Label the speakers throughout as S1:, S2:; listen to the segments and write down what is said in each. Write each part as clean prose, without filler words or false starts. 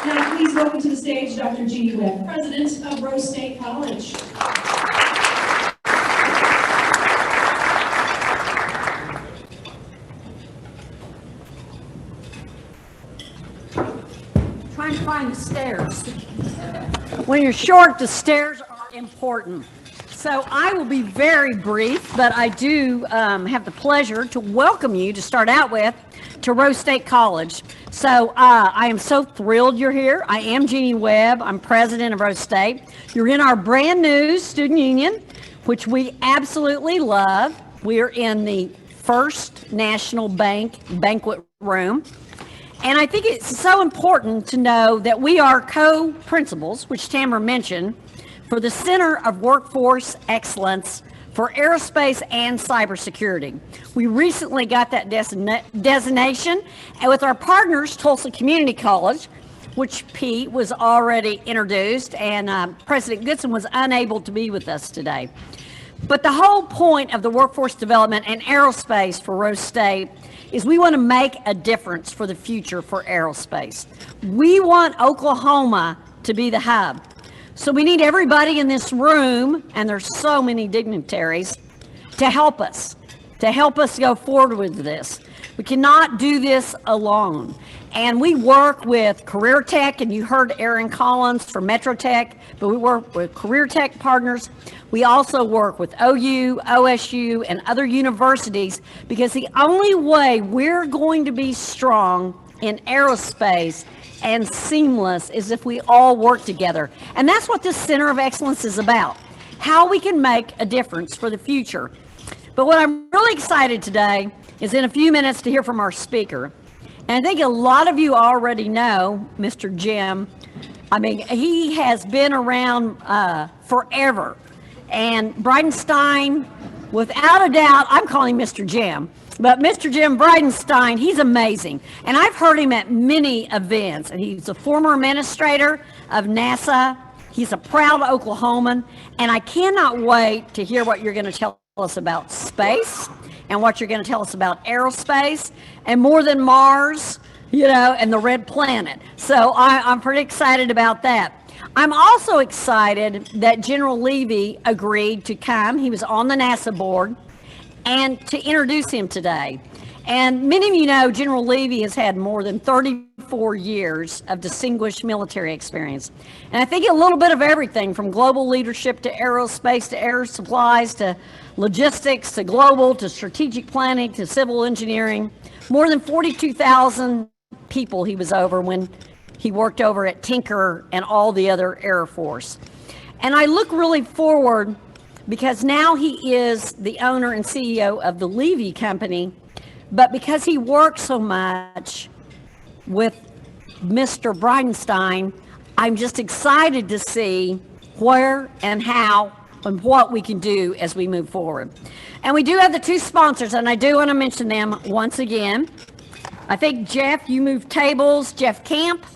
S1: Now, please welcome to the stage Dr. Jeannie Webb, President of Rose State College.
S2: Trying to find the stairs. When you're short, the stairs are important. So I will be very brief, but I do have the pleasure to welcome you to start out with to Rose State College. So I am so thrilled you're here. I am Jeannie Webb. I'm president of Rose State. You're in our brand new student union, which we absolutely love. We are in the First National Bank banquet room. And I think it's so important to know that we are co-principals, which Tamara mentioned, for the Center of Workforce Excellence for Aerospace and Cybersecurity. We recently got that designation, and with our partners, Tulsa Community College, which Pete was already introduced, and President Goodson was unable to be with us today. But the whole point of the workforce development and aerospace for Rose State is we want to make a difference for the future for aerospace. We want Oklahoma to be the hub. So we need everybody in this room, and there's so many dignitaries, to help us go forward with this. We cannot do this alone. And we work with Career Tech, and you heard Aaron Collins from Metro Tech, but we work with Career Tech partners. We also work with OU, OSU, and other universities, because the only way we're going to be strong in aerospace and seamless is if we all work together. And that's what this Center of Excellence is about, how we can make a difference for the future. But what I'm really excited today is in a few minutes to hear from our speaker. And I think a lot of you already know Mr. Jim. I mean, he has been around forever. And Bridenstine, without a doubt, I'm calling Mr. Jim. But Mr. Jim Bridenstine, he's amazing. And I've heard him at many events. And he's a former administrator of NASA. He's a proud Oklahoman. And I cannot wait to hear what you're going to tell us about space and what you're going to tell us about aerospace and more than Mars, you know, and the red planet. So I'm pretty excited about that. I'm also excited that General Levy agreed to come. He was on the NASA board, and to introduce him today. And many of you know General Levy has had more than 34 years of distinguished military experience. And I think a little bit of everything from global leadership to aerospace to air supplies to logistics to global to strategic planning to civil engineering. More than 42,000 people he was over when he worked over at Tinker and all the other Air Force. And I look really forward because now he is the owner and CEO of the Levy Company, but because he worked so much with Mr. Bridenstine, I'm just excited to see where and how and what we can do as we move forward. And we do have the two sponsors, and I do want to mention them once again. I think, Jeff, you moved tables. Jeff Camp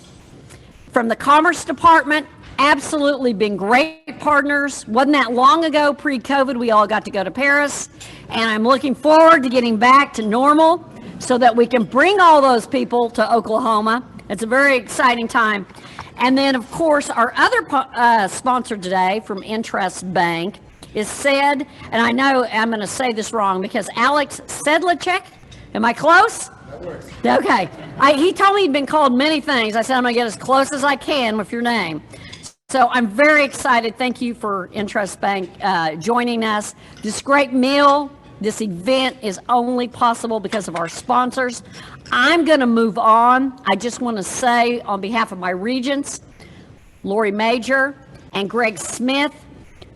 S2: from the Commerce Department. Absolutely been great partners. Wasn't that long ago, pre-COVID, we all got to go to Paris, and I'm looking forward to getting back to normal so that we can bring all those people to Oklahoma. It's a very exciting time. And then, of course, our other sponsor today from Intrust Bank is SED, and I know I'm going to say this wrong because Alex Sedlacek, am I close?
S3: That works.
S2: Okay. He told me he'd been called many things. I said I'm going to get as close as I can with your name. So I'm very excited. Thank you for Intrust Bank joining us. This great meal, this event is only possible because of our sponsors. I'm going to move on. I just want to say on behalf of my regents, Lori Major and Greg Smith,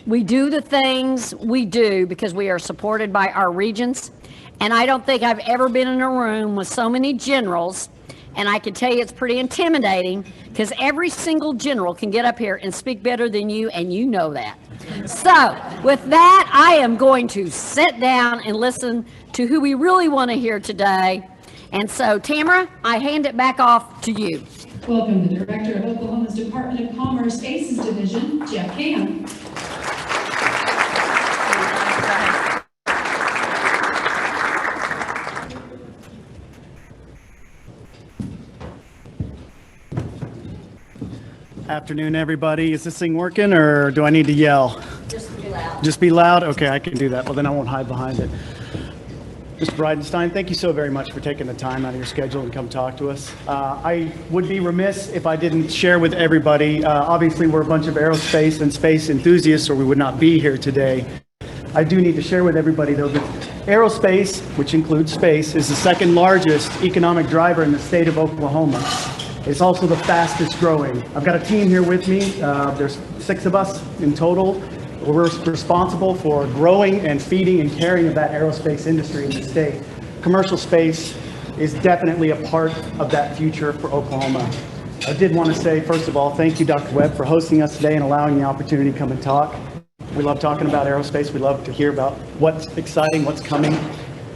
S2: we do the things we do because we are supported by our regents. And I don't think I've ever been in a room with so many generals. And I can tell you it's pretty intimidating because every single general can get up here and speak better than you, and you know that. So with that, I am going to sit down and listen to who we really want to hear today. And so, Tamara, I hand it back off to you.
S1: Welcome the Director of Oklahoma's Department of Commerce ACES Division, Jeff Camp.
S3: Afternoon, everybody. Is this thing working or do I need to yell?
S2: Just be loud.
S3: Just be loud? Okay, I can do that. Well, then I won't hide behind it. Mr. Bridenstine, thank you so very much for taking the time out of your schedule and come talk to us. I would be remiss if I didn't share with everybody. Obviously, we're a bunch of aerospace and space enthusiasts, or we would not be here today. I do need to share with everybody, though, that aerospace, which includes space, is the second largest economic driver in the state of Oklahoma. It's also the fastest growing. I've got a team here with me. There's 6 of us in total. We're responsible for growing and feeding and caring of that aerospace industry in the state. Commercial space is definitely a part of that future for Oklahoma. I did want to say, first of all, thank you, Dr. Webb, for hosting us today and allowing the opportunity to come and talk. We love talking about aerospace. We love to hear about what's exciting, what's coming.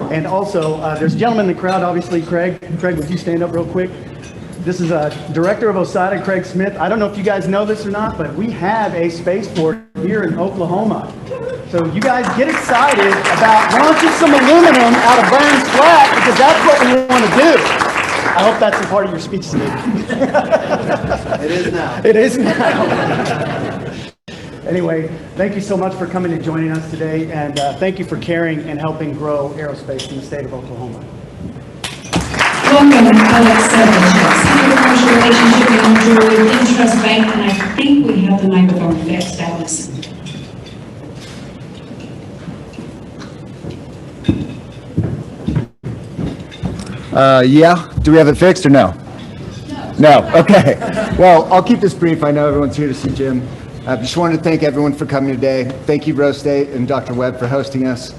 S3: And also, there's a gentleman in the crowd, obviously, Craig. Craig, would you stand up real quick? This is a director of OSADA, Craig Smith. I don't know if you guys know this or not, but we have a spaceport here in Oklahoma. So you guys get excited about launching some aluminum out of Burns Flat because that's what we want to do. I hope that's a part of your speech today.
S4: It is now.
S3: It is now. Anyway, thank you so much for coming and joining us today, and thank you for caring and helping grow aerospace in the state of Oklahoma.
S1: Welcome, Alex Savage, Senior Commercial Relationship Manager with Intrust Bank, and I think we have the microphone fixed, Alex.
S4: Yeah. Do we have it fixed or no? No. Okay. Well, I'll keep this brief. I know everyone's here to see Jim. I just wanted to thank everyone for coming today. Thank you, Rose State and Dr. Webb, for hosting us.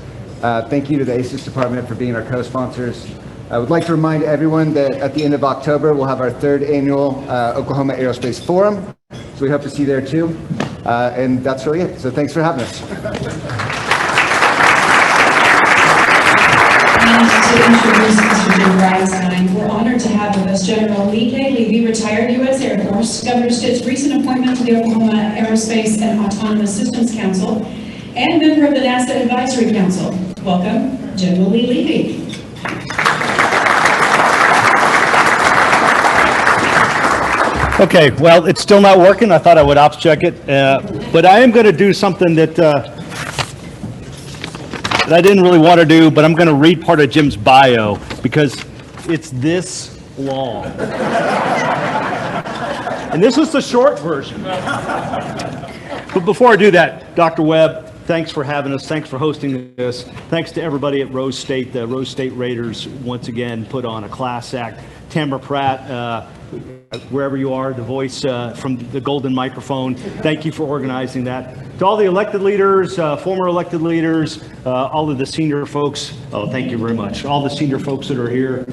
S4: Thank you to the ACES department for being our co-sponsors. I would like to remind everyone that at the end of October, we'll have our 3rd annual Oklahoma Aerospace Forum. So we hope to see you there too. And that's really it. So thanks for having us.
S1: And to introduce Mr. Jim Bridenstine, we're honored to have with us General Lee Levy, retired U.S. Air Force, Governor Stitt's recent appointment to the Oklahoma Aerospace and Autonomous Systems Council, and member of the NASA Advisory Council. Welcome, General Lee Levy.
S5: Okay, well, it's still not working. I thought I would ops check it, but I am going to do something that I didn't really want to do, but I'm going to read part of Jim's bio because it's this long. And this is the short version. But before I do that, Dr. Webb, thanks for having us. Thanks for hosting this. Thanks to everybody at Rose State. The Rose State Raiders once again put on a class act. Tamara Pratt, wherever you are, the voice from the golden microphone, thank you for organizing that. To all the elected leaders, former elected leaders, all of the senior folks, oh, thank you very much. All the senior folks that are here.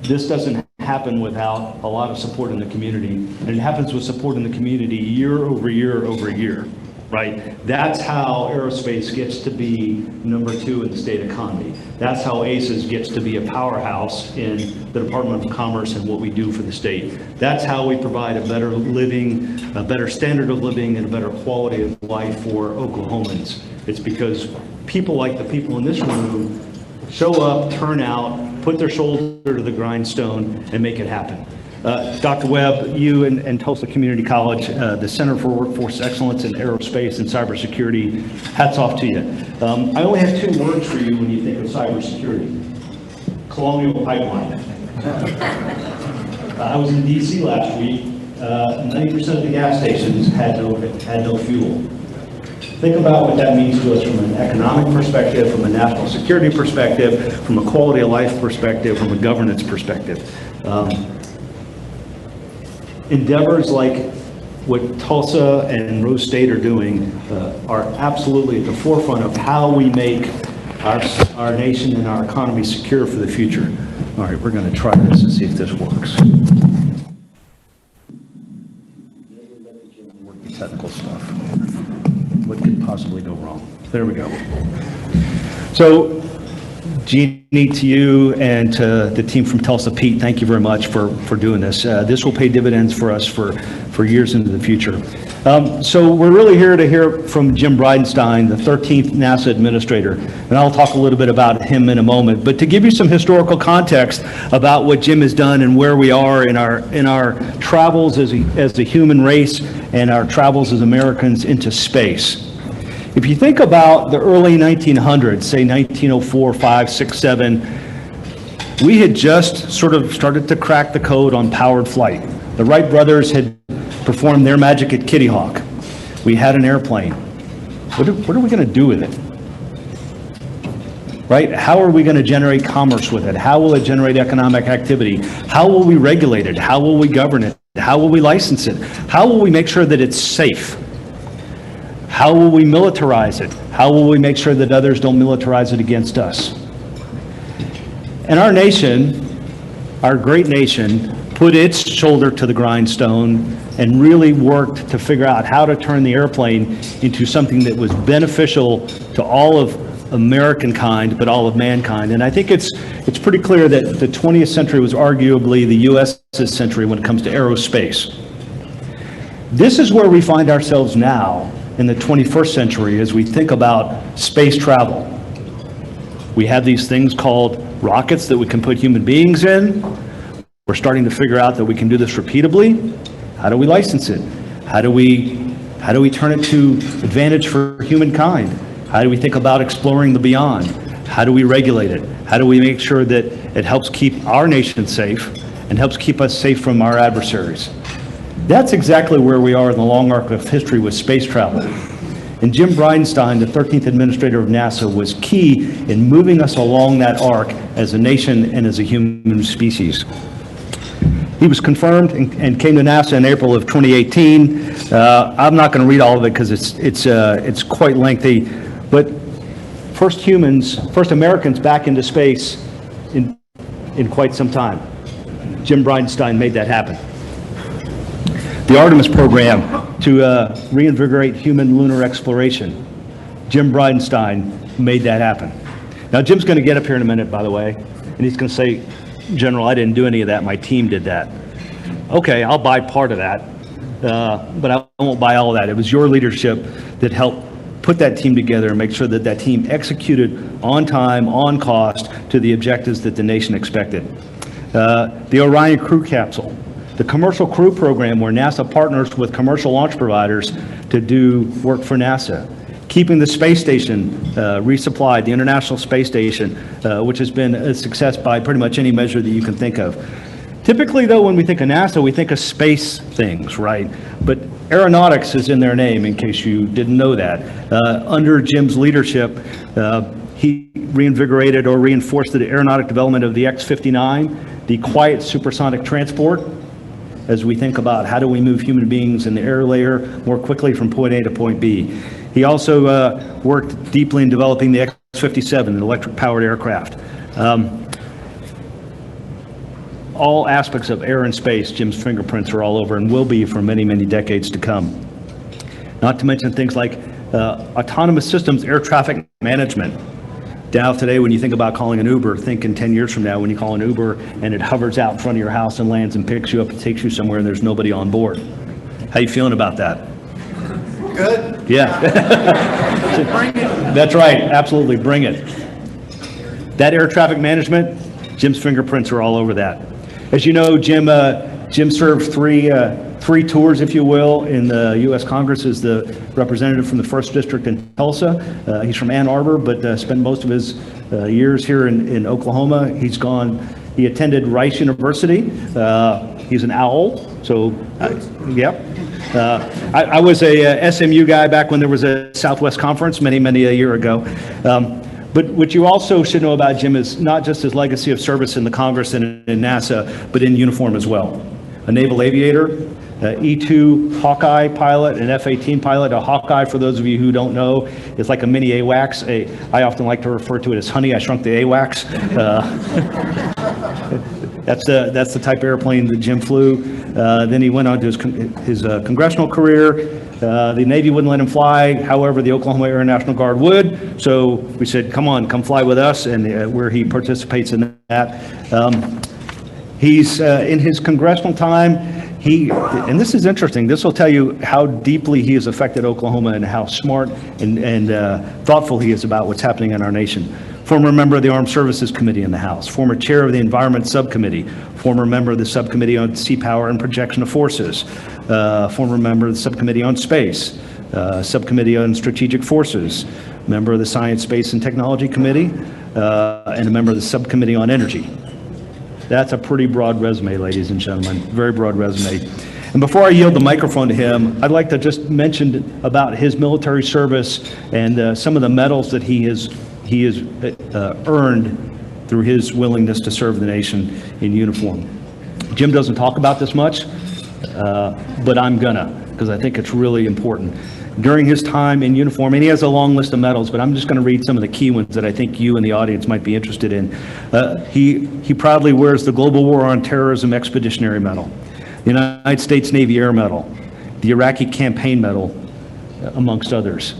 S5: This doesn't happen without a lot of support in the community, and it happens with support in the community year over year over year. Right? That's how aerospace gets to be number 2 in the state economy. That's how ACES gets to be a powerhouse in the Department of Commerce and what we do for the state. That's how we provide a better living, a better standard of living, and a better quality of life for Oklahomans. It's because people like the people in this room show up, turn out, put their shoulder to the grindstone, and make it happen. Dr. Webb, you and Tulsa Community College, the Center for Workforce Excellence in Aerospace and Cybersecurity, hats off to you. I only have 2 words for you when you think of cybersecurity. Colonial Pipeline. I was in DC last week. 90% of the gas stations had no fuel. Think about what that means to us from an economic perspective, from a national security perspective, from a quality of life perspective, from a governance perspective. Endeavors like what Tulsa and Rose State are doing are absolutely at the forefront of how we make our nation and our economy secure for the future. All right, we're going to try this and see if this works. Technical stuff. What could possibly go wrong? There we go. So Jeannie, to you and to the team from Tulsa, Pete, thank you very much for doing this. This will pay dividends for us for years into the future. So we're really here to hear from Jim Bridenstine, the 13th NASA administrator, and I'll talk a little bit about him in a moment. But to give you some historical context about what Jim has done and where we are in our travels as a human race and our travels as Americans into space. If you think about the early 1900s, say 1904, 5, 6, 7, we had just sort of started to crack the code on powered flight. The Wright brothers had performed their magic at Kitty Hawk. We had an airplane. What are we going to do with it? Right? How are we going to generate commerce with it? How will it generate economic activity? How will we regulate it? How will we govern it? How will we license it? How will we make sure that it's safe? How will we militarize it? How will we make sure that others don't militarize it against us? And our nation, our great nation, put its shoulder to the grindstone and really worked to figure out how to turn the airplane into something that was beneficial to all of American kind, but all of mankind. And I think it's pretty clear that the 20th century was arguably the U.S.'s century when it comes to aerospace. This is where we find ourselves now in the 21st century as we think about space travel. We have these things called rockets that we can put human beings in. We're starting to figure out that we can do this repeatably. How do we license it? How do we turn it to advantage for humankind? How do we think about exploring the beyond? How do we regulate it? How do we make sure that it helps keep our nation safe and helps keep us safe from our adversaries? That's exactly where we are in the long arc of history with space travel. And Jim Bridenstine, the 13th administrator of NASA, was key in moving us along that arc as a nation and as a human species. He was confirmed and came to NASA in April of 2018. I'm not going to read all of it because it's quite lengthy, but first Americans back into space in quite some time. Jim Bridenstine made that happen. The Artemis program to reinvigorate human lunar exploration. Jim Bridenstine made that happen. Now, Jim's going to get up here in a minute, by the way, and he's going to say, General, I didn't do any of that. My team did that. Okay, I'll buy part of that, but I won't buy all of that. It was your leadership that helped put that team together and make sure that that team executed on time, on cost, to the objectives that the nation expected. The Orion crew capsule. The Commercial Crew Program, where NASA partners with commercial launch providers to do work for NASA. Keeping the space station resupplied, the International Space Station, which has been a success by pretty much any measure that you can think of. Typically, though, when we think of NASA, we think of space things, right? But aeronautics is in their name, in case you didn't know that. Under Jim's leadership, he reinvigorated or reinforced the aeronautic development of the X-59, the quiet supersonic transport, as we think about how do we move human beings in the air layer more quickly from point A to point B. He also worked deeply in developing the X-57, an electric-powered aircraft. All aspects of air and space, Jim's fingerprints are all over and will be for many, many decades to come. Not to mention things like autonomous systems, air traffic management. Now today, when you think about calling an Uber, think in 10 years from now when you call an Uber and it hovers out in front of your house and lands and picks you up and takes you somewhere and there's nobody on board. How you feeling about that?
S4: Good.
S5: Yeah.
S4: Bring it.
S5: That's right. Absolutely. Bring it. That air traffic management, Jim's fingerprints are all over that. As you know, Jim served three tours, if you will, in the U.S. Congress as the representative from the 1st District in Tulsa. He's from Ann Arbor, but spent most of his years here in Oklahoma. He attended Rice University. He's an owl, so, yep. I was a SMU guy back when there was a Southwest Conference many a year ago. But what you also should know about Jim is not just his legacy of service in the Congress and in NASA, but in uniform as well. A naval aviator, E-2 Hawkeye pilot, an F-18 pilot. A Hawkeye, for those of you who don't know, is like a mini AWACS. I often like to refer to it as Honey, I Shrunk the AWACS. That's the type of airplane that Jim flew. Then he went on to his congressional career. The Navy wouldn't let him fly. However, the Oklahoma Air National Guard would. So we said, come on, come fly with us, and where he participates in that. He's in his congressional time, and this is interesting, this will tell you how deeply he has affected Oklahoma and how smart and thoughtful he is about what's happening in our nation. Former member of the Armed Services Committee in the House, former chair of the Environment Subcommittee, former member of the Subcommittee on Sea Power and Projection of Forces, former member of the Subcommittee on Space, Subcommittee on Strategic Forces, member of the Science, Space, and Technology Committee, and a member of the Subcommittee on Energy. That's a pretty broad resume, ladies and gentlemen, very broad resume. And before I yield the microphone to him, I'd like to just mention about his military service and some of the medals that he has earned through his willingness to serve the nation in uniform. Jim doesn't talk about this much, but I'm gonna, because I think it's really important. During his time in uniform, and he has a long list of medals, but I'm just going to read some of the key ones that I think you and the audience might be interested in. He proudly wears the Global War on Terrorism Expeditionary Medal, the United States Navy Air Medal, the Iraqi Campaign Medal, amongst others.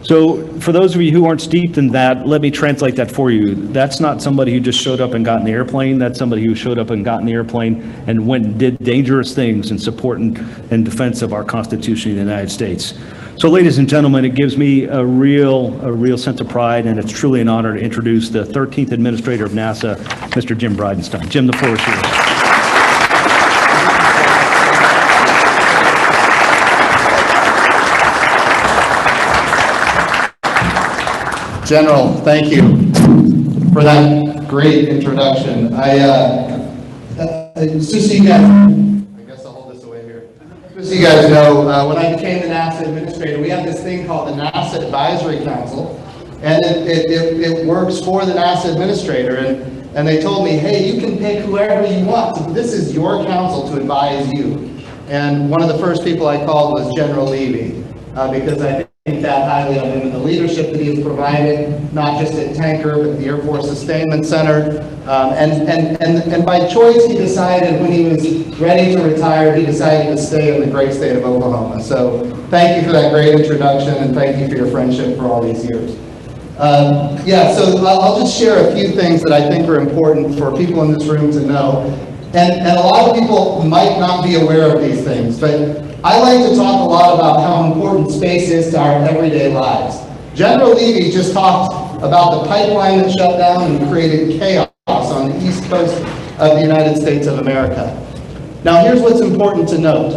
S5: So for those of you who aren't steeped in that, let me translate that for you. That's not somebody who just showed up and got in the airplane. That's somebody who showed up and got in the airplane and went and did dangerous things in support and defense of our Constitution of the United States. So ladies and gentlemen, it gives me a real sense of pride, and it's truly an honor to introduce the 13th Administrator of NASA, Mr. Jim Bridenstine. Jim, the floor is yours.
S6: General, thank you for that great introduction. Just so you guys, I guess I'll hold this away here. Just so you guys know, when I became the NASA administrator, we have this thing called the NASA Advisory Council, and it works for the NASA administrator. And they told me, hey, you can pick whoever you want. So this is your council to advise you. And one of the first people I called was General Levy, because I think that highly of him and the leadership that he has provided, not just at Tanker, but the Air Force Sustainment Center. And by choice, he decided when he was ready to retire, he decided to stay in the great state of Oklahoma. So thank you for that great introduction, and thank you for your friendship for all these years. So I'll just share a few things that I think are important for people in this room to know. And a lot of people might not be aware of these things, but I like to talk a lot about how important space is to our everyday lives. General Levy just talked about the pipeline that shut down and created chaos on the east coast of the United States of America. Now here's what's important to note.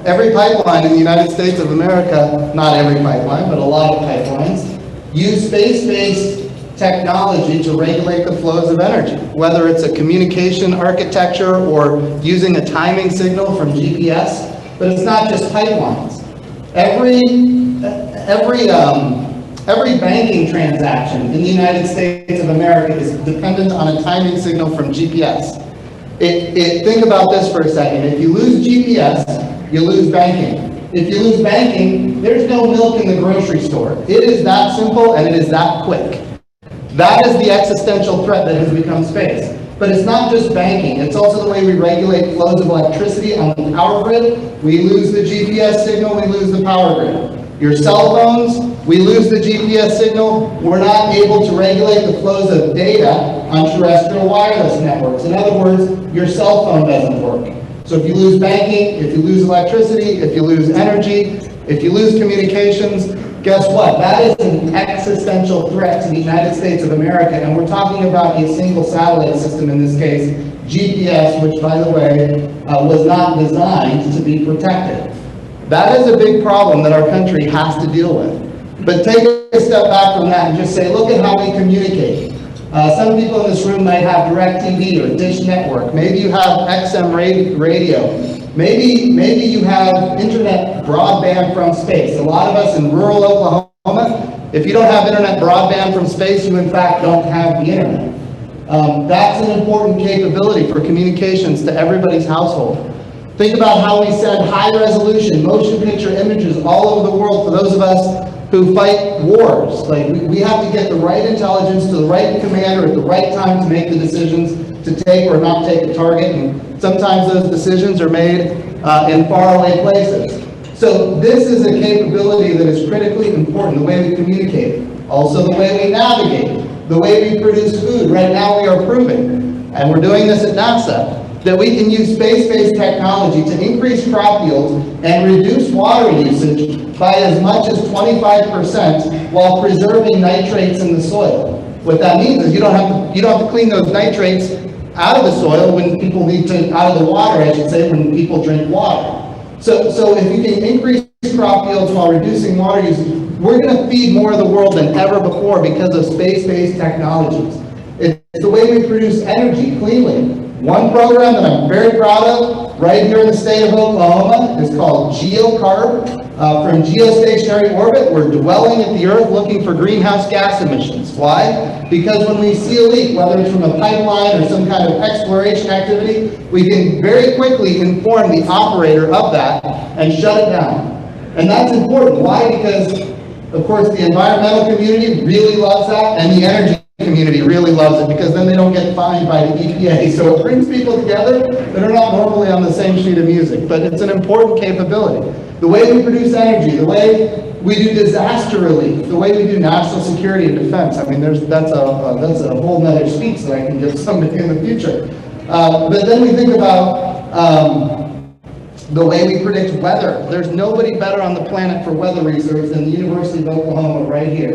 S6: Every pipeline in the United States of America, not every pipeline, but a lot of pipelines, use space-based technology to regulate the flows of energy, whether it's a communication architecture or using a timing signal from GPS. But it's not just pipelines. Every banking transaction in the United States of America is dependent on a timing signal from GPS. Think about this for a second. If you lose GPS, you lose banking. If you lose banking, there's no milk in the grocery store. It is that simple and it is that quick. That is the existential threat that has become space. But it's not just banking, it's also the way we regulate flows of electricity on the power grid. We lose the GPS signal, we lose the power grid. Your cell phones, we lose the GPS signal, we're not able to regulate the flows of data on terrestrial wireless networks. In other words, your cell phone doesn't work. So if you lose banking, if you lose electricity, if you lose energy, if you lose communications, guess what? That is an existential threat to the United States of America, and we're talking about a single satellite system in this case, GPS, which, by the way, was not designed to be protected. That is a big problem that our country has to deal with. But take a step back from that and just say, look at how we communicate. Some people in this room might have DirecTV or Dish Network. Maybe you have XM radio. Maybe you have internet broadband from space. A lot of us in rural Oklahoma, if you don't have internet broadband from space, you in fact don't have the internet. That's an important capability for communications to everybody's household. Think about how we send high resolution motion picture images all over the world for those of us who fight wars. Like we have to get the right intelligence to the right commander at the right time to make the decisions to take or not take a target, and sometimes those decisions are made in faraway places. So this is a capability that is critically important, the way we communicate, also the way we navigate, the way we produce food. Right now we are proving, and we're doing this at NASA, that we can use space-based technology to increase crop yields and reduce water usage by as much as 25% while preserving nitrates in the soil. What that means is you don't have to clean those nitrates out of the soil when people need to, out of the water, I should say, when people drink water. So if you can increase crop yields while reducing water usage, we're going to feed more of the world than ever before because of space-based technologies. It's the way we produce energy cleanly. One program that I'm very proud of right here in the state of Oklahoma is called GeoCarb. From geostationary orbit, we're dwelling at the Earth looking for greenhouse gas emissions. Why? Because when we see a leak, whether it's from a pipeline or some kind of exploration activity, we can very quickly inform the operator of that and shut it down. And that's important. Why? Because, of course, the environmental community really loves that, and the energy community really loves it, because then they don't get fined by the EPA. So it brings people together that are not normally on the same sheet of music, but it's an important capability. The way we produce energy, the way we do disaster relief, the way we do national security and defense. I mean, that's a whole nother speech that I can give somebody in the future. But then we think about the way we predict weather. There's nobody better on the planet for weather research than the University of Oklahoma right here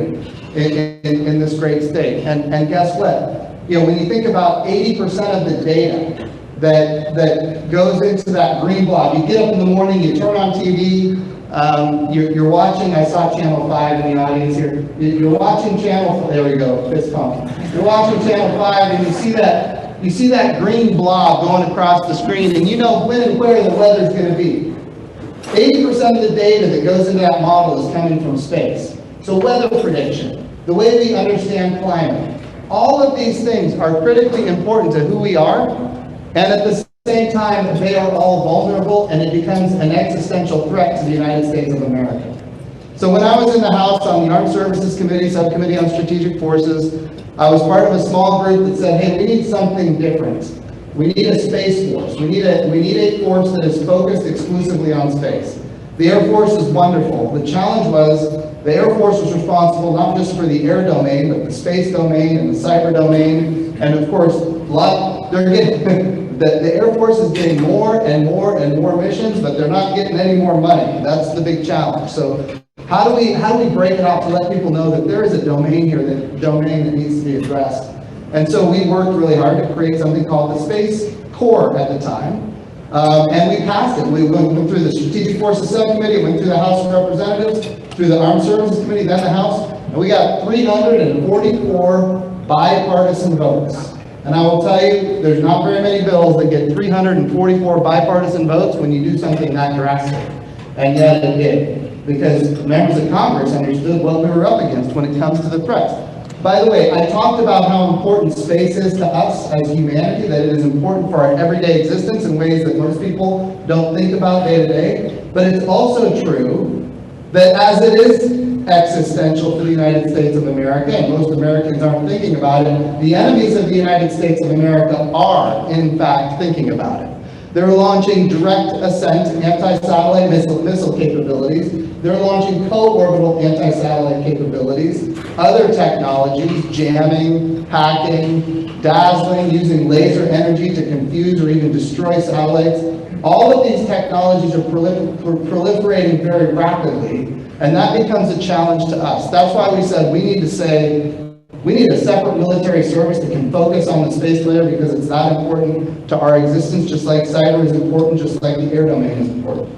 S6: in this great state. And guess what? You know, when you think about 80% of the data that goes into that green blob, you get up in the morning, you turn on TV, you're watching, I saw Channel 5 in the audience here, you're watching Channel, there we go, fist pump. You're watching Channel 5 and you see that green blob going across the screen, and you know when and where the weather's going to be. 80% of the data that goes into that model is coming from space. So weather prediction, the way we understand climate, all of these things are critically important to who we are, and at the same time, they are all vulnerable, and it becomes an existential threat to the United States of America. So when I was in the House on the Armed Services Committee, Subcommittee on Strategic Forces, I was part of a small group that said, hey, we need something different. We need a space force. We need a force that is focused exclusively on space. The Air Force is wonderful. The challenge was the Air Force was responsible not just for the air domain, but the space domain and the cyber domain. And of course, they're getting, the Air Force is getting more and more and more missions, but they're not getting any more money. That's the big challenge. So how do we break it out to let people know that there is a domain here, that needs to be addressed? And so we worked really hard to create something called the Space Corps at the time. And we passed it. We went through the Strategic Forces Subcommittee, went through the House of Representatives, through the Armed Services Committee, then the House, and we got 344 bipartisan votes. And I will tell you, there's not very many bills that get 344 bipartisan votes when you do something that drastic. And yet it did, because members of Congress understood what we were up against when it comes to the threats. By the way, I talked about how important space is to us as humanity, that it is important for our everyday existence in ways that most people don't think about day to day. But it's also true that as it is existential for the United States of America, and most Americans aren't thinking about it, the enemies of the United States of America are, in fact, thinking about it. They're launching direct ascent anti-satellite missile capabilities. They're launching co-orbital anti-satellite capabilities, other technologies, jamming, hacking, dazzling, using laser energy to confuse or even destroy satellites. All of these technologies are proliferating very rapidly, and that becomes a challenge to us. That's why we said we need a separate military service that can focus on the space layer, because it's that important to our existence, just like cyber is important, just like the air domain is important.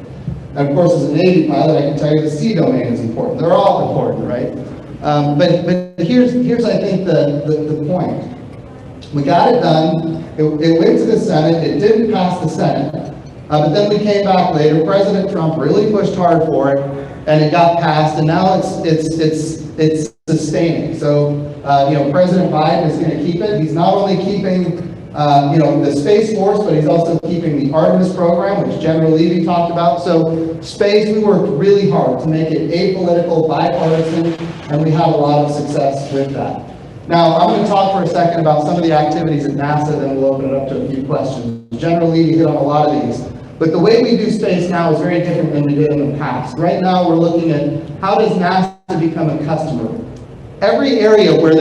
S6: And of course, as a Navy pilot, I can tell you the sea domain is important. They're all important, right? But here's I think the point. We got it done. It went to the Senate. It didn't pass the Senate. But then we came back later. President Trump really pushed hard for it, and it got passed. And now it's sustaining. So President Biden is going to keep it. He's not only keeping the Space Force, but he's also keeping the Artemis program, which General Levy talked about. So space, we worked really hard to make it apolitical, bipartisan, and we had a lot of success with that. Now, I'm going to talk for a second about some of the activities at NASA, then we'll open it up to a few questions. Generally, you hit on a lot of these. But the way we do space now is very different than we did in the past. Right now, we're looking at how does NASA become a customer? Every area where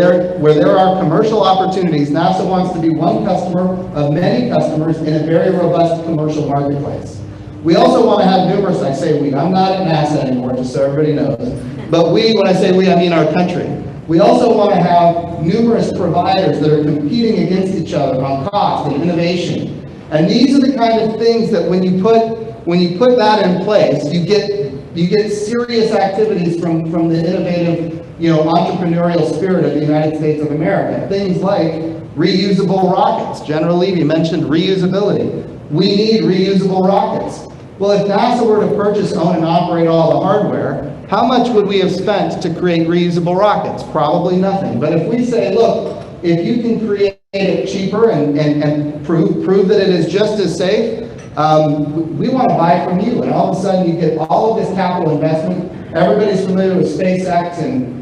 S6: there are commercial opportunities, NASA wants to be one customer of many customers in a very robust commercial marketplace. We also want to have numerous, I say we, I'm not at NASA anymore, just so everybody knows. But we, when I say we, I mean our country. We also want to have numerous providers that are competing against each other on cost and innovation. And these are the kind of things that when you put that in place, you get serious activities from the innovative, entrepreneurial spirit of the United States of America. Things like reusable rockets. General Levy mentioned reusability. We need reusable rockets. Well, if NASA were to purchase, own, and operate all the hardware, how much would we have spent to create reusable rockets? Probably nothing. But if we say, look, if you can create it cheaper and prove that it is just as safe, we want to buy from you. And all of a sudden you get all of this capital investment. Everybody's familiar with SpaceX and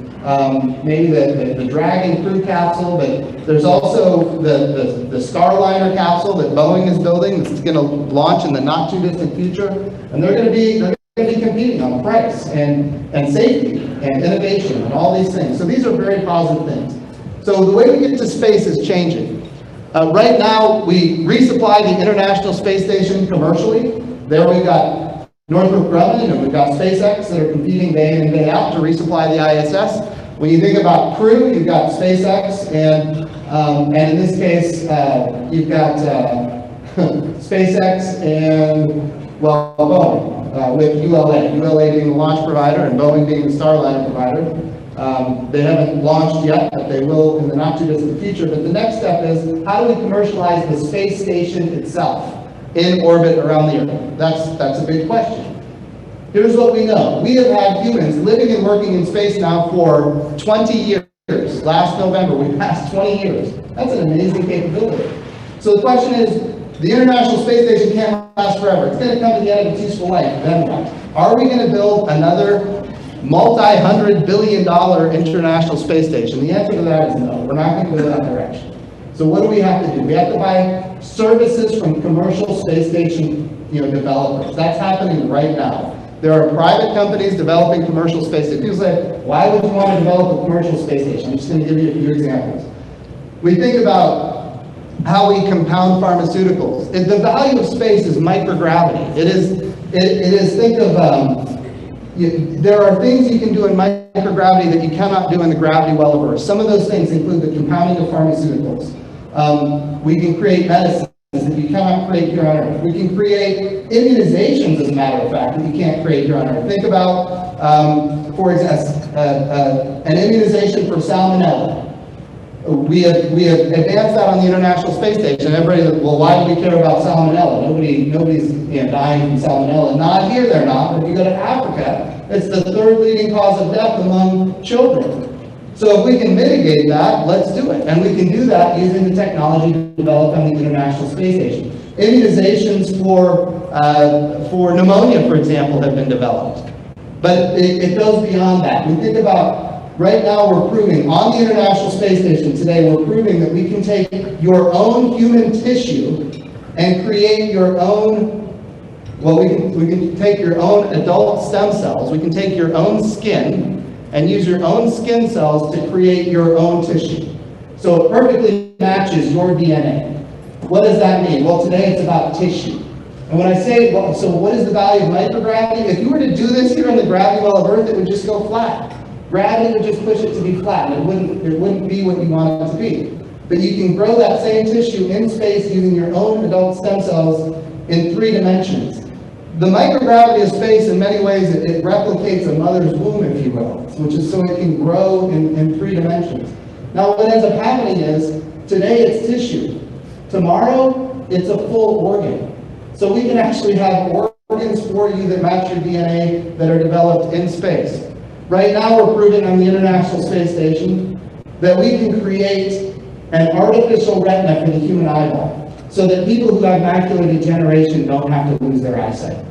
S6: maybe the Dragon crew capsule, but there's also the Starliner capsule that Boeing is building that's going to launch in the not too distant future. And they're going to be competing on price and safety and innovation and all these things. So these are very positive things. So the way we get to space is changing. Right now, we resupply the International Space Station commercially. There we've got Northrop Grumman and we've got SpaceX that are competing day in and day out to resupply the ISS. When you think about crew, you've got SpaceX and in this case, you've got SpaceX and, well, Boeing with ULA. ULA being the launch provider and Boeing being the Starliner provider. They haven't launched yet, but they will in the not too distant future. But the next step is, how do we commercialize the space station itself in orbit around the Earth? That's a big question. Here's what we know. We have had humans living and working in space now for 20 years. Last November, we passed 20 years. That's an amazing capability. So the question is, the International Space Station can't last forever. It's going to come to the end of its useful life. Then what? Are we going to build another multi-hundred-billion-dollar international space station? The answer to that is no. We're not going to go that direction. So what do we have to do? We have to buy services from commercial space station developers. That's happening right now. There are private companies developing commercial space stations. People say, why would you want to develop a commercial space station? I'm just going to give you a few examples. We think about how we compound pharmaceuticals. The value of space is microgravity. It is think of, there are things you can do in microgravity that you cannot do in the gravity well of Earth. Some of those things include the compounding of pharmaceuticals. We can create medicines that you cannot create here on Earth. We can create immunizations, as a matter of fact, that you can't create here on Earth. Think about, for example, an immunization for salmonella. We have advanced that on the International Space Station. Everybody says, well, why do we care about salmonella? Nobody's dying from salmonella. Not here, they're not. But if you go to Africa, it's the third leading cause of death among children. So if we can mitigate that, let's do it. And we can do that using the technology developed on the International Space Station. Immunizations for pneumonia, for example, have been developed. But it goes beyond that. We think about, right now we're proving, on the International Space Station today, we're proving that we can take your own human tissue and create your own, well, we can take your own adult stem cells, we can take your own skin, and use your own skin cells to create your own tissue. So it perfectly matches your DNA. What does that mean? Well, today it's about tissue. And when I say, well, so what is the value of microgravity? If you were to do this here in the gravity well of Earth, it would just go flat. Gravity would just push it to be flat. It wouldn't be what you want it to be. But you can grow that same tissue in space using your own adult stem cells in 3 dimensions. The microgravity of space, in many ways, it replicates a mother's womb, if you will, which is so it can grow in 3 dimensions. Now, what ends up happening is, today it's tissue. Tomorrow, it's a full organ. So we can actually have organs for you that match your DNA that are developed in space. Right now, we're proving on the International Space Station that we can create an artificial retina for the human eyeball, so that people who have macular degeneration don't have to lose their eyesight.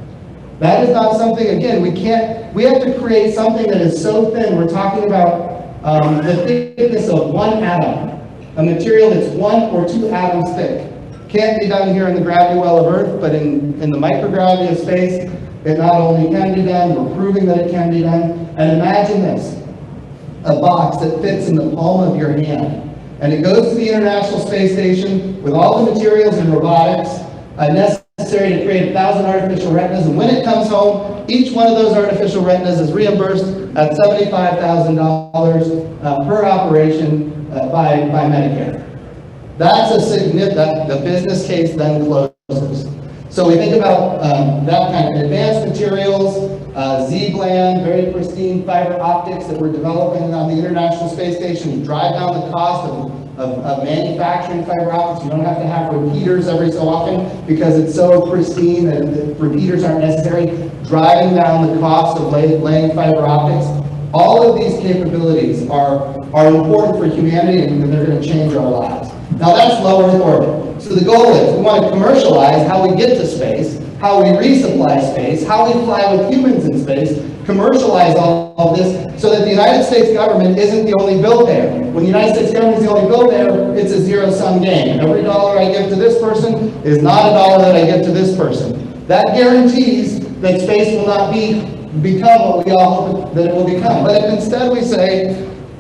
S6: That is not something, again, we have to create something that is so thin. We're talking about the thickness of one atom, a material that's 1 or 2 atoms thick. Can't be done here in the gravity well of Earth, but in the microgravity of space, it not only can be done, we're proving that it can be done. And imagine this, a box that fits in the palm of your hand. And it goes to the International Space Station with all the materials and robotics necessary to create 1,000 artificial retinas. And when it comes home, each one of those artificial retinas is reimbursed at $75,000 per operation by Medicare. That's a significant, the business case then closes. So we think about that kind of advanced materials, Z-bland, very pristine fiber optics that we're developing on the International Space Station to drive down the cost of manufacturing fiber optics. You don't have to have repeaters every so often because it's so pristine that the repeaters aren't necessary, driving down the cost of laying fiber optics. All of these capabilities are important for humanity, and they're going to change our lives. Now that's low Earth orbit. So the goal is we want to commercialize how we get to space, how we resupply space, how we fly with humans in space, commercialize all of this so that the United States government isn't the only bill payer. When the United States government is the only bill payer, it's a zero-sum game. Every dollar I give to this person is not a dollar that I give to this person. That guarantees that space will not become what we all hope that it will become. But if instead we say,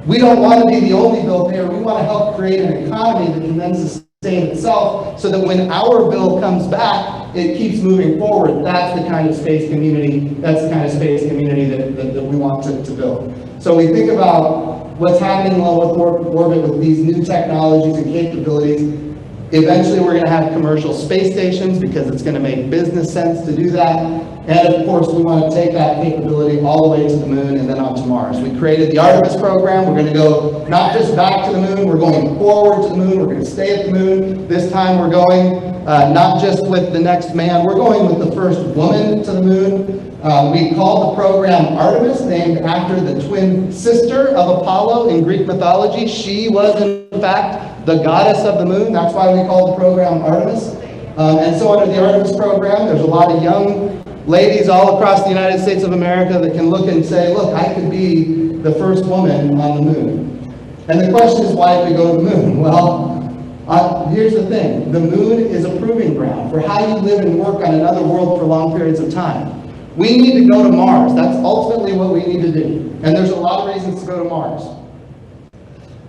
S6: we don't want to be the only bill payer, we want to help create an economy that can then sustain itself so that when our bill comes back, it keeps moving forward. That's the kind of space community, that we want to build. So we think about what's happening in low Earth orbit with these new technologies and capabilities. Eventually we're going to have commercial space stations because it's going to make business sense to do that. And of course, we want to take that capability all the way to the moon and then on to Mars. We created the Artemis program. We're going to go not just back to the moon, we're going forward to the moon. We're going to stay at the moon. This time we're going not just with the next man, we're going with the first woman to the moon. We called the program Artemis, named after the twin sister of Apollo in Greek mythology. She was, in fact, the goddess of the moon. That's why we called the program Artemis. And so under the Artemis program, there's a lot of young ladies all across the United States of America that can look and say, look, I could be the first woman on the moon. And the question is, why did we go to the moon? Well, here's the thing. The moon is a proving ground for how you live and work on another world for long periods of time. We need to go to Mars. That's ultimately what we need to do. And there's a lot of reasons to go to Mars.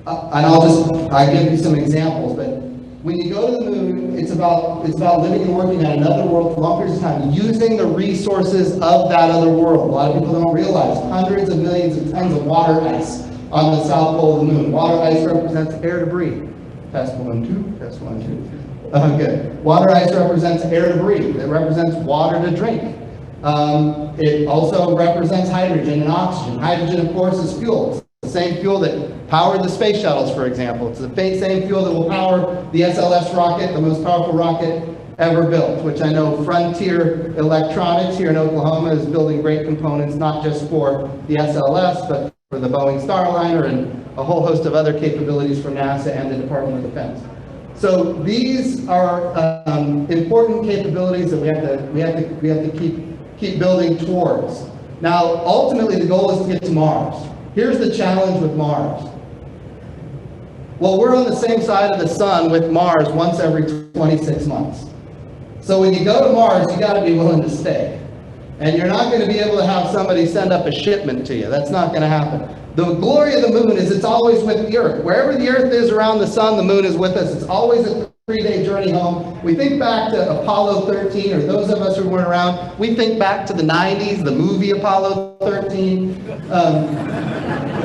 S6: And I'll give you some examples, but when you go to the moon, it's about living and working on another world for long periods of time, using the resources of that other world. A lot of people don't realize hundreds of millions of tons of water ice on the south pole of the moon. Water ice represents air debris. Test 1, 2, test 1, 2. Good. Water ice represents air debris. It represents water to drink. It also represents hydrogen and oxygen. Hydrogen, of course, is fuel. The same fuel that powered the space shuttles, for example. It's the same fuel that will power the SLS rocket, the most powerful rocket ever built, which I know Frontier Electronics here in Oklahoma is building great components, not just for the SLS, but for the Boeing Starliner and a whole host of other capabilities from NASA and the Department of Defense. So these are important capabilities that we have to keep building towards. Now, ultimately, the goal is to get to Mars. Here's the challenge with Mars. Well, we're on the same side of the sun with Mars once every 26 months. So when you go to Mars, you got to be willing to stay. And you're not going to be able to have somebody send up a shipment to you. That's not going to happen. The glory of the moon is it's always with the Earth. Wherever the Earth is around the sun, the moon is with us. It's always a 3-day journey home. We think back to Apollo 13, or those of us who weren't around, we think back to the 90s, the movie Apollo 13.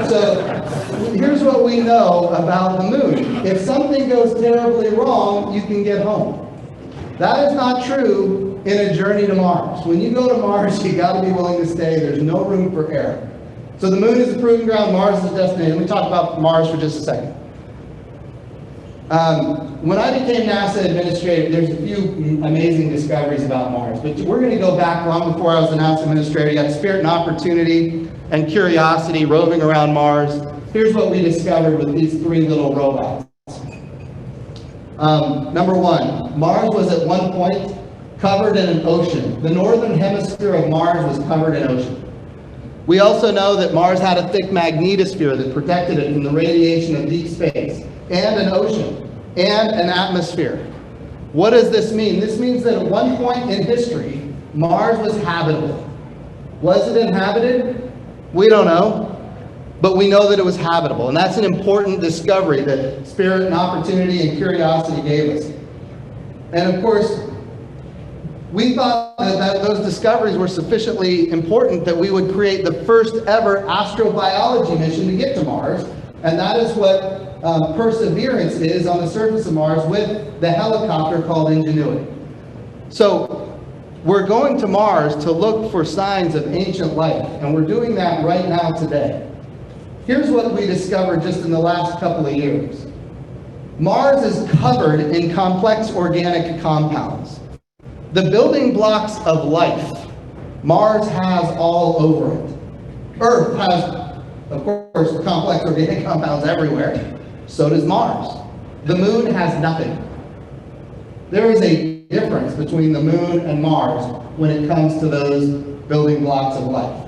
S6: So here's what we know about the moon. If something goes terribly wrong, you can get home. That is not true in a journey to Mars. When you go to Mars, you got to be willing to stay. There's no room for error. So the moon is a proving ground, Mars is a destination. Let me talk about Mars for just a second. When I became NASA administrator, there's a few amazing discoveries about Mars, but we're going to go back long before I was the NASA administrator. You got Spirit and Opportunity and Curiosity roving around Mars. Here's what we discovered with these 3 little robots. Number 1, Mars was at one point covered in an ocean. The northern hemisphere of Mars was covered in ocean. We also know that Mars had a thick magnetosphere that protected it from the radiation of deep space, and an ocean, and an atmosphere. What does this mean? This means that at one point in history, Mars was habitable. Was it inhabited? We don't know. But we know that it was habitable, and that's an important discovery that Spirit and Opportunity and Curiosity gave us. And of course, we thought that those discoveries were sufficiently important that we would create the first ever astrobiology mission to get to Mars, and that is what Perseverance is on the surface of Mars with the helicopter called Ingenuity. So we're going to Mars to look for signs of ancient life, and we're doing that right now today. Here's what we discovered just in the last couple of years. Mars is covered in complex organic compounds. The building blocks of life, Mars has all over it. Earth has, of course, complex organic compounds everywhere. So does Mars. The moon has nothing. There is a difference between the moon and Mars when it comes to those building blocks of life.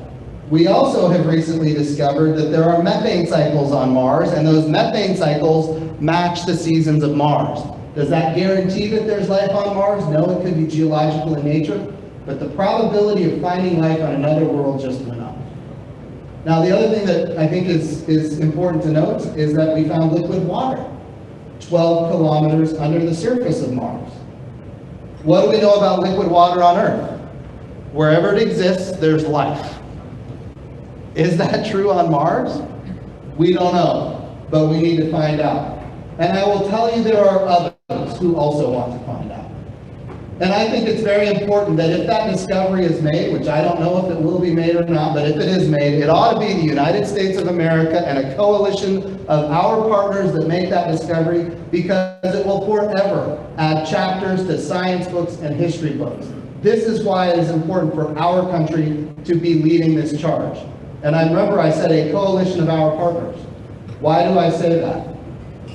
S6: We also have recently discovered that there are methane cycles on Mars, and those methane cycles match the seasons of Mars. Does that guarantee that there's life on Mars? No, it could be geological in nature, but the probability of finding life on another world just went up. Now, the other thing that I think is important to note is that we found liquid water 12 kilometers under the surface of Mars. What do we know about liquid water on Earth? Wherever it exists, there's life. Is that true on Mars? We don't know, but we need to find out. And I will tell you there are others who also want to find out. And I think it's very important that if that discovery is made, which I don't know if it will be made or not, but if it is made, it ought to be the United States of America and a coalition of our partners that make that discovery, because it will forever add chapters to science books and history books. This is why it is important for our country to be leading this charge. And I remember I said a coalition of our partners. Why do I say that?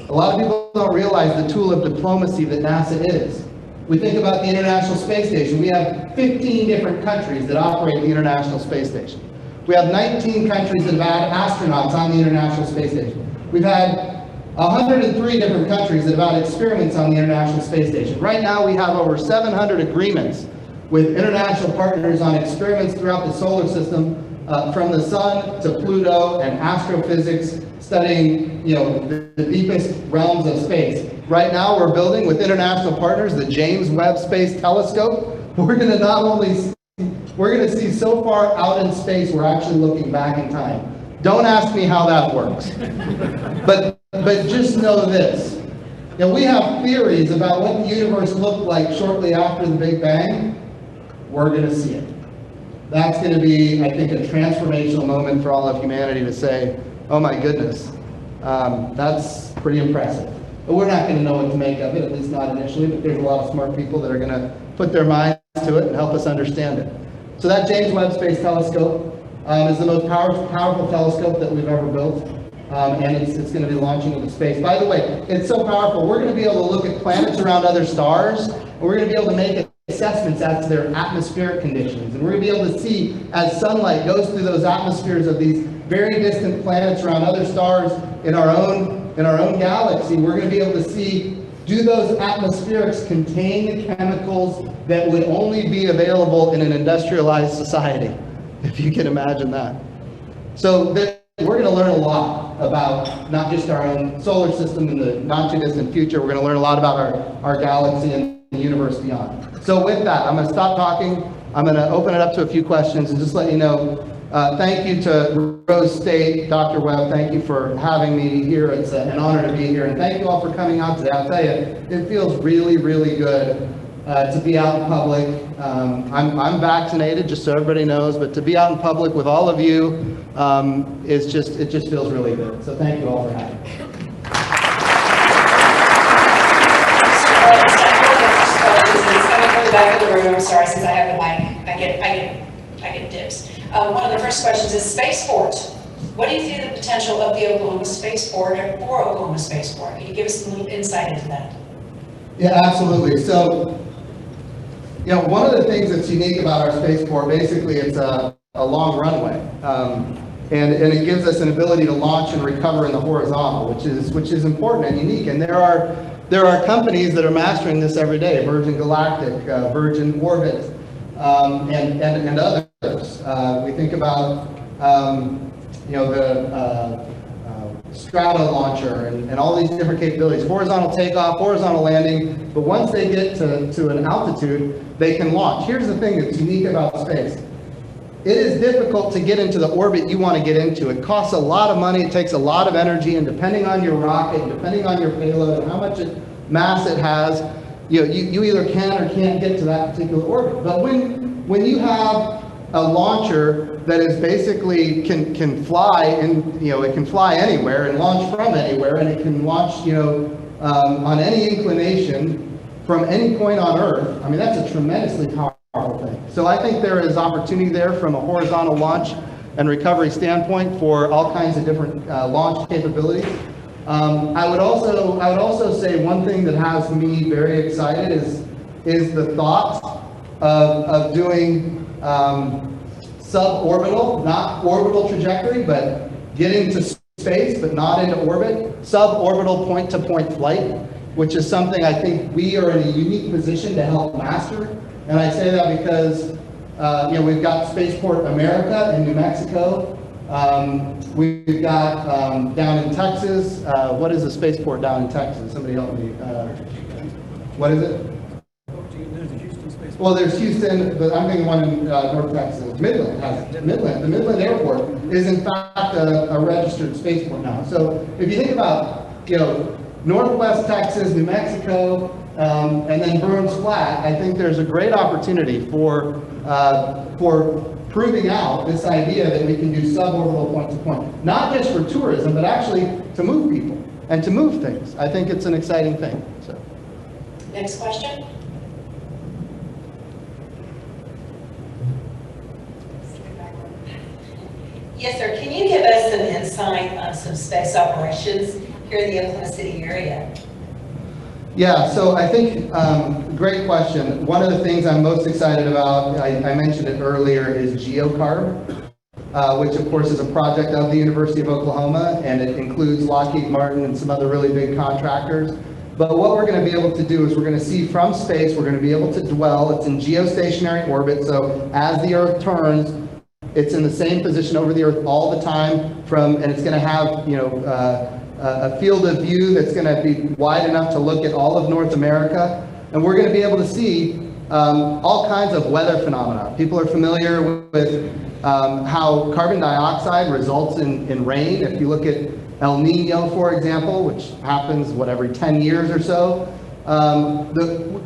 S6: A lot of people don't realize the tool of diplomacy that NASA is. We think about the International Space Station. We have 15 different countries that operate the International Space Station. We have 19 countries that have had astronauts on the International Space Station. We've had 103 different countries that have had experiments on the International Space Station. Right now we have over 700 agreements with international partners on experiments throughout the solar system, from the sun to Pluto and astrophysics, studying the deepest realms of space. Right now we're building with international partners the James Webb Space Telescope. We're going to see so far out in space we're actually looking back in time. Don't ask me how that works. But just know this. We have theories about what the universe looked like shortly after the Big Bang. We're going to see it. That's going to be, I think, a transformational moment for all of humanity to say, oh my goodness, that's pretty impressive. But we're not going to know what to make of it, at least not initially, but there's a lot of smart people that are going to put their minds to it and help us understand it. So that James Webb Space Telescope is the most powerful telescope that we've ever built, and it's going to be launching into space. By the way, it's so powerful, we're going to be able to look at planets around other stars, and we're going to be able to make assessments as to their atmospheric conditions. And we're going to be able to see, as sunlight goes through those atmospheres of these very distant planets around other stars in our own galaxy, we're going to be able to see, do those atmospherics contain the chemicals that would only be available in an industrialized society, if you can imagine that. So we're going to learn a lot about not just our own solar system in the not too distant future, we're going to learn a lot about our galaxy and the universe beyond. So with that, I'm going to stop talking. I'm going to open it up to a few questions and just let you know, thank you to Rose State, Dr. Webb, thank you for having me here. It's an honor to be here, and thank you all for coming out today. I'll tell you, it feels really, really good to be out in public. I'm vaccinated, just so everybody knows, but to be out in public with all of you, it just feels really good. So thank you all for having me.
S1: Back of the room, I'm sorry, since I have the mic, I get dibs. One of the first questions is spaceport. What do you see the potential of the Oklahoma Spaceport or Oklahoma Spaceport? Can you give us a little insight into that?
S6: Yeah, absolutely. So, one of the things that's unique about our spaceport, basically it's a a long runway. And it gives us an ability to launch and recover in the horizontal, which is important and unique. And there are companies that are mastering this every day: Virgin Galactic, Virgin Orbit, and others. We think about the Strata launcher and all these different capabilities: horizontal takeoff, horizontal landing. But once they get to an altitude, they can launch. Here's the thing that's unique about space. It is difficult to get into the orbit you want to get into. It costs a lot of money, it takes a lot of energy, and depending on your rocket, and depending on your payload and how much mass it has, you either can or can't get to that particular orbit. But when you have a launcher that is basically can fly, and it can fly anywhere and launch from anywhere, and it can launch on any inclination from any point on Earth, I mean, that's a tremendously powerful thing. So I think there is opportunity there from a horizontal launch and recovery standpoint for all kinds of different launch capabilities. I would also say one thing that has me very excited is the thought of doing suborbital, not orbital trajectory, but getting to space but not into orbit, suborbital point-to-point flight, which is something I think we are in a unique position to help master. And I say that because we've got Spaceport America in New Mexico. We've got down in Texas. What is the spaceport down in Texas? Somebody help me. What is it? Well, there's Houston, but I'm thinking one in North Texas. Midland has it. The Midland Airport is in fact a registered spaceport now. So if you think about Northwest Texas, New Mexico, and then Burns Flat, I think there's a great opportunity for proving out this idea that we can do suborbital point-to-point, not just for tourism, but actually to move people and to move things. I think it's an exciting thing. So.
S1: Next question.
S7: Yes, sir. Can you give us some insight on some space operations here in the Oklahoma City area?
S6: Yeah, so I think, great question. One of the things I'm most excited about, I mentioned it earlier, is GeoCarb, which of course is a project of the University of Oklahoma, and it includes Lockheed Martin and some other really big contractors. But what we're going to be able to do is we're going to see from space, we're going to be able to dwell. It's in geostationary orbit, so as the Earth turns, it's in the same position over the Earth all the time, and it's going to have, a field of view that's going to be wide enough to look at all of North America. And we're going to be able to see all kinds of weather phenomena. People are familiar with how carbon dioxide results in rain. If you look at El Nino, for example, which happens, every 10 years or so,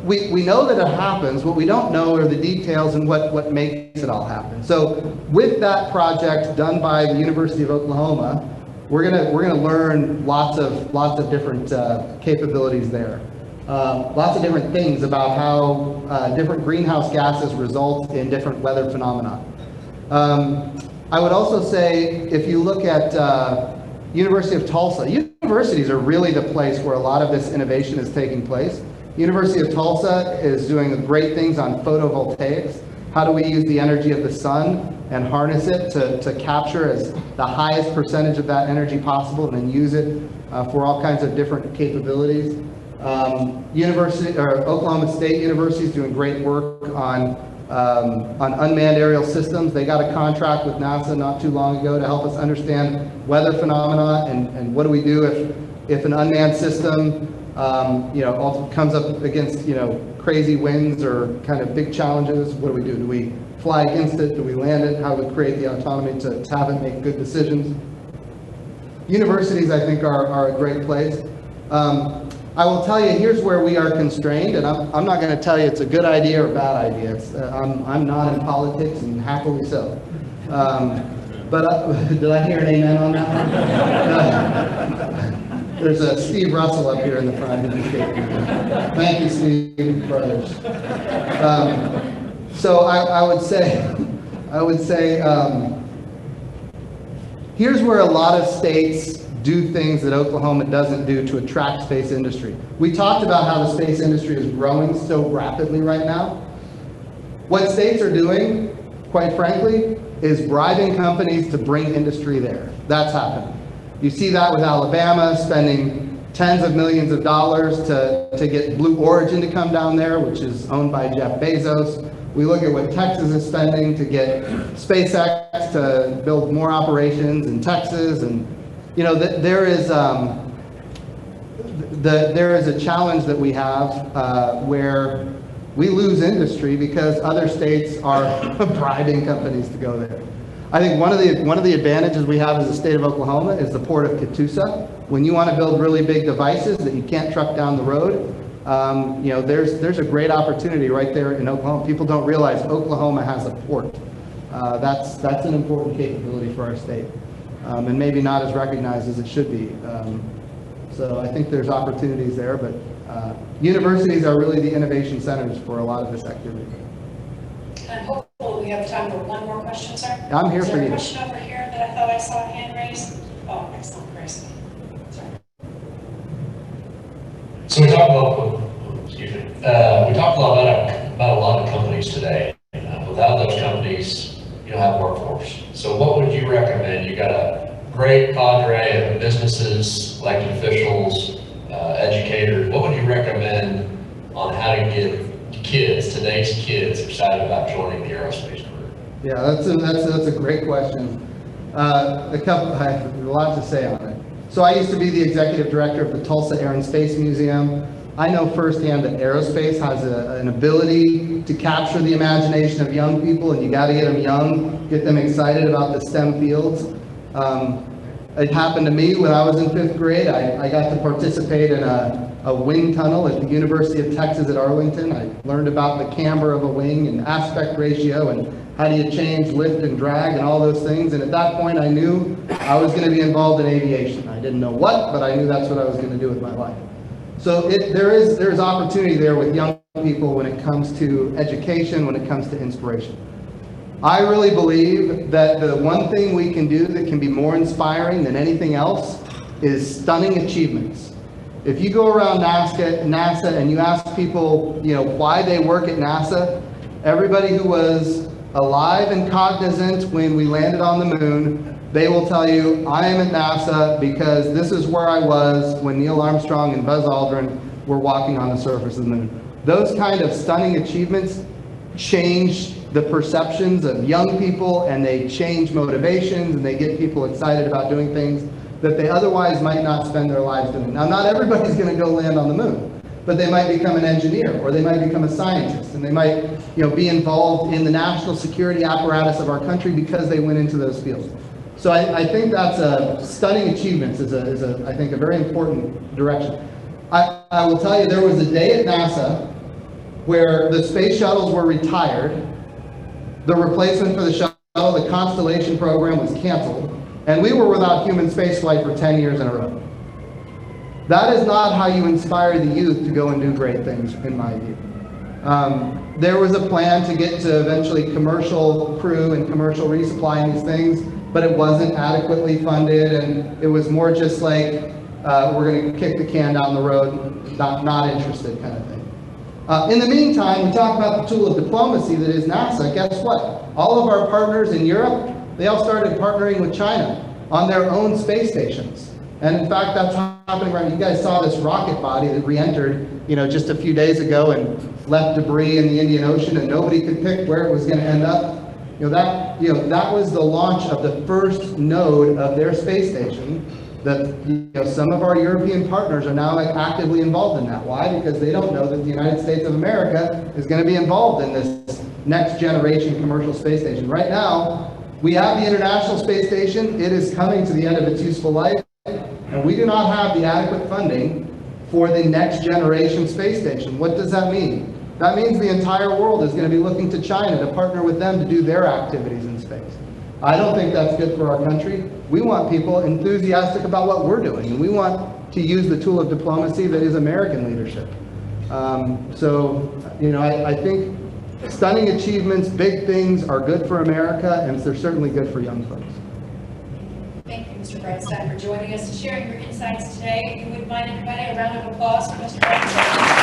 S6: we know that it happens. What we don't know are the details and what makes it all happen. So with that project done by the University of Oklahoma, we're gonna learn lots of different capabilities there. Lots of different things about how different greenhouse gases result in different weather phenomena. I would also say, if you look at University of Tulsa, universities are really the place where a lot of this innovation is taking place. University of Tulsa is doing great things on photovoltaics. How do we use the energy of the sun and harness it to capture as the highest percentage of that energy possible, and then use it for all kinds of different capabilities. Oklahoma State University is doing great work on unmanned aerial systems. They got a contract with NASA not too long ago to help us understand weather phenomena and what do we do if an unmanned system comes up against crazy winds or kind of big challenges. What do we do? Do we fly against it? Do we land it? How do we create the autonomy to have it make good decisions? Universities, I think, are a great place. I will tell you, here's where we are constrained, and I'm not going to tell you it's a good idea or a bad idea. I'm not in politics, and happily so. But did I hear an amen on that one? There's a Steve Russell up here in the front. Thank you, Steve, brothers. So I would say, here's where a lot of states do things that Oklahoma doesn't do to attract space industry. We talked about how the space industry is growing so rapidly right now. What states are doing, quite frankly, is bribing companies to bring industry there. That's happening. You see that with Alabama spending tens of millions of dollars to get Blue Origin to come down there, which is owned by Jeff Bezos. We look at what Texas is spending to get SpaceX to build more operations in Texas, and you know there is a challenge that we have where we lose industry because other states are bribing companies to go there. I think one of the advantages we have as the state of Oklahoma is the port of Catoosa. When you want to build really big devices that you can't truck down the road, you know, there's a great opportunity right there in Oklahoma. People don't realize Oklahoma has a port. That's an important capability for our state, and maybe not as recognized as it should be. So I think there's opportunities there, but universities are really the innovation centers for a lot of this activity.
S1: And hopefully we have time for one more question, sir.
S6: I'm here for you.
S1: Is there a question over here that I thought I saw a hand raised? Oh, excellent, Chris. Sorry.
S8: So we talked we talked a lot about a lot of companies today. Without those companies, you don't have a workforce. So what would you recommend? You got a great cadre of businesses, elected officials, educators. What would you recommend on how to get today's kids excited about joining the aerospace career?
S6: Yeah, that's a great question. I have a lot to say on it. So I used to be the executive director of the Tulsa Air and Space Museum. I know firsthand that aerospace has an ability to capture the imagination of young people, and you got to get them young, get them excited about the STEM fields. It happened to me when I was in 5th grade. I got to participate in a wind tunnel at the University of Texas at Arlington. I learned about the camber of a wing and aspect ratio and how do you change lift and drag and all those things. And at that point, I knew I was going to be involved in aviation. I didn't know what, but I knew that's what I was going to do with my life. So there's opportunity there with young people when it comes to education, when it comes to inspiration. I really believe that the one thing we can do that can be more inspiring than anything else is stunning achievements. If you go around NASA and you ask people, you know, why they work at NASA, everybody who was alive and cognizant when we landed on the moon, they will tell you, I am at NASA because this is where I was when Neil Armstrong and Buzz Aldrin were walking on the surface of the moon. Those kind of stunning achievements change the perceptions of young people, and they change motivations, and they get people excited about doing things that they otherwise might not spend their lives doing. Now, not everybody's going to go land on the moon, but they might become an engineer, or they might become a scientist, and they might, you know, be involved in the national security apparatus of our country because they went into those fields. So I think that's stunning achievements is I think a very important direction. I will tell you, there was a day at NASA where the space shuttles were retired, the replacement for the shuttle, the Constellation program, was canceled, and we were without human spaceflight for 10 years in a row. That is not how you inspire the youth to go and do great things, in my view. There was a plan to get to eventually commercial crew and commercial resupply and these things, but it wasn't adequately funded, and it was more just like, we're going to kick the can down the road, not interested kind of thing. In the meantime, we talk about the tool of diplomacy that is NASA. Guess what? All of our partners in Europe, they all started partnering with China on their own space stations. And in fact, that's happening right now. You guys saw this rocket body that re-entered, you know, just a few days ago and left debris in the Indian Ocean, and nobody could pick where it was going to end up. That was the launch of the first node of their space station. That some of our European partners are now actively involved in that. Why? Because they don't know that the United States of America is going to be involved in this next generation commercial space station. Right now, we have the International Space Station. It is coming to the end of its useful life, and we do not have the adequate funding for the next generation space station. What does that mean? That means the entire world is going to be looking to China to partner with them to do their activities in space. I don't think that's good for our country. We want people enthusiastic about what we're doing, and we want to use the tool of diplomacy that is American leadership. I think stunning achievements, big things are good for America, and they're certainly good for young folks.
S1: Thank you, Mr. Bridenstine, for joining us and sharing your insights today. If you wouldn't mind, everybody, a round of applause for Mr. Bridenstine.